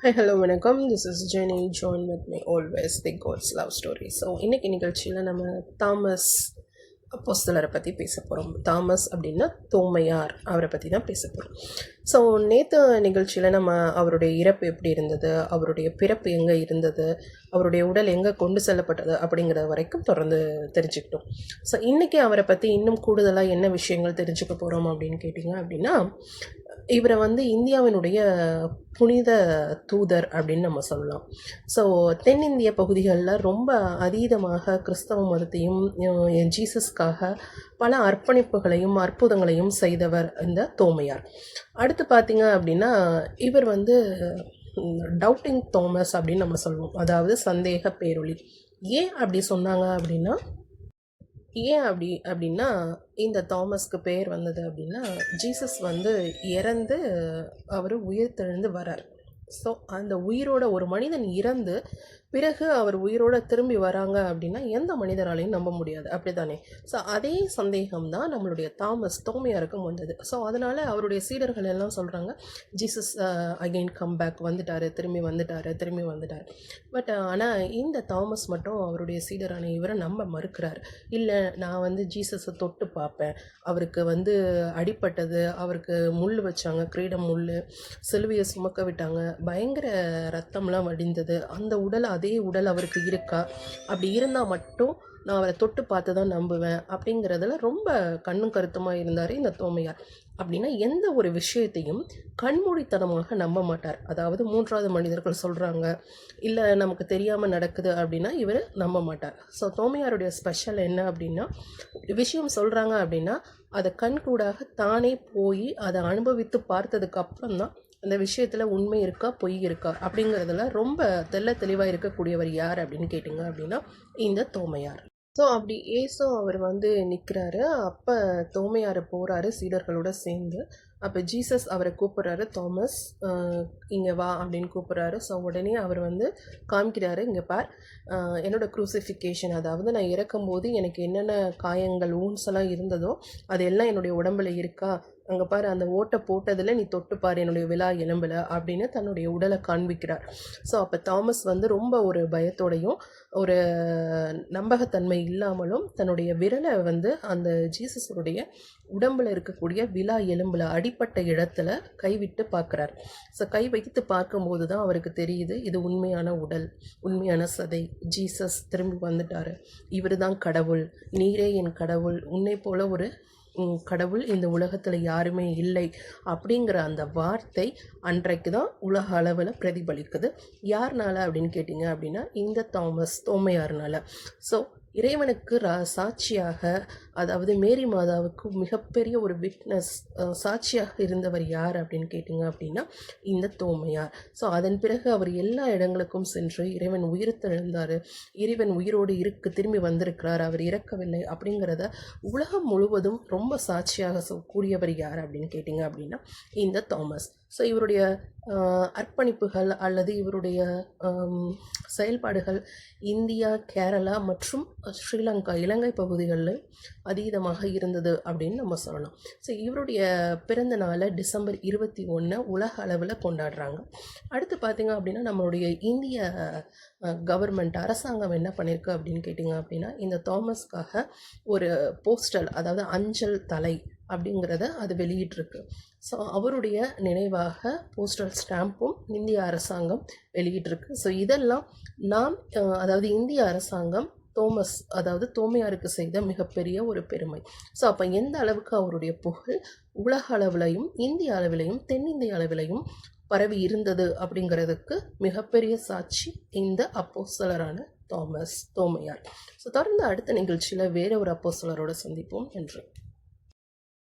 Hi hello வணக்கம். This is Jenny. Join with my always the gods love story. So இன்றைக்கி நிகழ்ச்சியில் நம்ம Thomas அப்போஸ்தலரை பற்றி பேச போகிறோம். தாமஸ் அப்படின்னா தோமையார், அவரை பற்றி தான் பேச போகிறோம். ஸோ நேற்று நிகழ்ச்சியில் நம்ம அவருடைய இறப்பு எப்படி இருந்தது, அவருடைய பிறப்பு எங்கே இருந்தது, அவருடைய உடல் எங்கே கொண்டு செல்லப்பட்டது அப்படிங்கிறது வரைக்கும் தொடர்ந்து தெரிஞ்சுக்கிட்டோம். ஸோ இன்றைக்கி அவரை பற்றி இன்னும் கூடுதலாக என்ன விஷயங்கள் தெரிஞ்சுக்க போகிறோம் அப்படின்னு கேட்டிங்க அப்படின்னா, இவரை இந்தியாவினுடைய புனித தூதர் அப்படின்னு நம்ம சொல்லலாம். ஸோ தென்னிந்திய பகுதிகளில் ரொம்ப அதீதமாக கிறிஸ்தவ மதத்தையும் ஜீசஸ்க்காக பல அர்ப்பணிப்புகளையும் அற்புதங்களையும் செய்தவர் இந்த தோமையார். அடுத்து பார்த்தீங்க அப்படின்னா, இவர் டவுட்டிங் தோமஸ் அப்படின்னு நம்ம சொல்லுவோம், அதாவது சந்தேக பேரொளி. ஏன் அப்படி சொன்னாங்க அப்படின்னா, அப்படின்னா இந்த தாமஸ்க்கு பேர் வந்தது அப்படின்னா, ஜீசஸ் இறந்து அவர் உயிர் தெழுந்து வரார். ஸோ அந்த உயிரோட ஒரு மனிதன் இறந்து பிறகு அவர் உயிரோட திரும்பி வராங்க அப்படின்னா எந்த மனிதராலையும் நம்ப முடியாது, அப்படி தானே? ஸோ அதே சந்தேகம் தான் நம்மளுடைய தோமையாருக்கும் வந்தது. ஸோ அதனால் அவருடைய சீடர்கள் எல்லாம் சொல்கிறாங்க, ஜீசஸ் அகெயின் கம்பேக் திரும்பி வந்துட்டார். பட் ஆனால் இந்த தாமஸ் மட்டும் அவருடைய சீடரான இவரை நம்ப மறுக்கிறார். இல்லை, நான் ஜீசஸை தொட்டு பார்ப்பேன், அவருக்கு அடிப்பட்டது, அவருக்கு முள் வச்சாங்க, கிரீடம் முள், சிலுவையை சுமக்க விட்டாங்க, பயங்கர ரத்தம்லாம் வடிந்தது, அந்த அதே உடல் அவருக்கு இருக்கா, அப்படி இருந்தால் மட்டும் நான் அவரை தொட்டு பார்த்து தான் நம்புவேன் அப்படிங்கிறதுல ரொம்ப கண்ணும் கருத்துமாக இருந்தார் இந்த தோமையார். அப்படின்னா எந்த ஒரு விஷயத்தையும் கண்மூடித்தனமாக நம்ப மாட்டார். அதாவது மூன்றாவது மனிதர்கள் சொல்கிறாங்க, இல்லை நமக்கு தெரியாமல் நடக்குது அப்படின்னா இவர் நம்ப மாட்டார். ஸோ தோமையாருடைய ஸ்பெஷல் என்ன அப்படின்னா, விஷயம் சொல்கிறாங்க அப்படின்னா அதை கண்கூடாக தானே போய் அதை அனுபவித்து பார்த்ததுக்கு அப்புறம் தான் அந்த விஷயத்தில் உண்மை இருக்கா பொய் இருக்கா அப்படிங்கிறதுல ரொம்ப தெளிவாக இருக்கக்கூடியவர் யார் அப்படின்னு கேட்டிங்க அப்படின்னா இந்த தோமையார். ஸோ அப்படி அவர் நிற்கிறாரு. அப்போ தோமையார் போகிறாரு சீடர்களோட சேர்ந்து. அப்போ ஜீசஸ் அவரை கூப்பிட்றாரு, தாமஸ் இங்கே வா அப்படின்னு கூப்பிட்றாரு. ஸோ உடனே அவர் காமிக்கிறாரு, இங்கே பார், என்னோடய க்ரூசிஃபிகேஷன், அதாவது நான் இறக்கும்போது எனக்கு என்னென்ன காயங்கள் ஊன்ஸ் எல்லாம் இருந்ததோ அதெல்லாம் என்னுடைய உடம்புல இருக்கா, அங்கே பாரு, அந்த ஓட்டை போட்டதில் நீ தொட்டுப்பார் என்னுடைய விழா எலும்பில் அப்படின்னு தன்னுடைய உடலை காண்பிக்கிறார். ஸோ அப்போ தாமஸ் ரொம்ப ஒரு பயத்தோடையும் ஒரு நம்பகத்தன்மை இல்லாமலும் தன்னுடைய விரலை அந்த ஜீசஸுடைய உடம்பில் இருக்கக்கூடிய விழா எலும்பில் அடிப்பட்ட இடத்துல கைவிட்டு பார்க்குறார். ஸோ கை வைத்து பார்க்கும்போது தான் அவருக்கு தெரியுது, இது உண்மையான உடல், உண்மையான சதை, ஜீசஸ் திரும்பி வந்துட்டார், இவர் தான் கடவுள், நீரே என் கடவுள், உன்னை போல ஒரு கடவுள் இந்த உலகத்தில் யாருமே இல்லை அப்படிங்கிற அந்த வார்த்தை அன்றைக்கு தான் உலக அளவில் பிரதிபலிக்குது. யார்னால அப்படின்னு கேட்டிங்க அப்படின்னா இந்த தோமையார்னால. ஸோ இறைவனுக்கு சாட்சியாக, அதாவது மேரி மாதாவுக்கு மிகப்பெரிய ஒரு விட்னஸ், சாட்சியாக இருந்தவர் யார் அப்படின்னு கேட்டிங்க அப்படின்னா இந்த தோமையார். ஸோ அதன் பிறகு அவர் எல்லா இடங்களுக்கும் சென்று இறைவன் உயிர்த்தெழுந்தார், இறைவன் உயிரோடு திரும்பி வந்திருக்கிறார், அவர் இறக்கவில்லை அப்படிங்கிறத உலகம் முழுவதும் ரொம்ப சாட்சியாக கூறியவர் யார் அப்படின்னு கேட்டிங்க அப்படின்னா இந்த தாமஸ். ஸோ இவருடைய அர்ப்பணிப்புகள் அல்லது இவருடைய செயல்பாடுகள் இந்தியா, கேரளா மற்றும் ஸ்ரீலங்கா, இலங்கை பகுதிகளில் அதீதமாக இருந்தது அப்படின்னு நம்ம சொல்லலாம். ஸோ இவருடைய பிறந்த நாளை டிசம்பர் 21 உலக அளவில் கொண்டாடுறாங்க. அடுத்து பார்த்திங்க அப்படின்னா நம்மளுடைய இந்திய கவர்மெண்ட் அரசாங்கம் என்ன பண்ணியிருக்கு அப்படின்னு கேட்டிங்க அப்படின்னா இந்த தாமஸ்க்காக ஒரு போஸ்டல், அதாவது அஞ்சல் தலை அப்படிங்கிறத அது வெளியிட்டிருக்கு. ஸோ அவருடைய நினைவாக போஸ்டல் ஸ்டாம்பும் இந்திய அரசாங்கம் வெளியிட்டிருக்கு. ஸோ இதெல்லாம் அதாவது இந்திய அரசாங்கம் அதாவது தோமையாருக்கு செய்த மிகப்பெரிய ஒரு பெருமை. ஸோ அப்போ எந்த அளவுக்கு அவருடைய புகழ் உலக அளவிலையும் இந்திய அளவிலையும் தென்னிந்திய அளவிலையும் பரவி இருந்தது அப்படிங்கிறதுக்கு மிகப்பெரிய சாட்சி இந்த அப்போஸ்தலரான தோமையார். ஸோ தொடர்ந்து அடுத்த நிகழ்ச்சியில் வேற ஒரு அப்போஸ்தலரோட சந்திப்போம் என்று.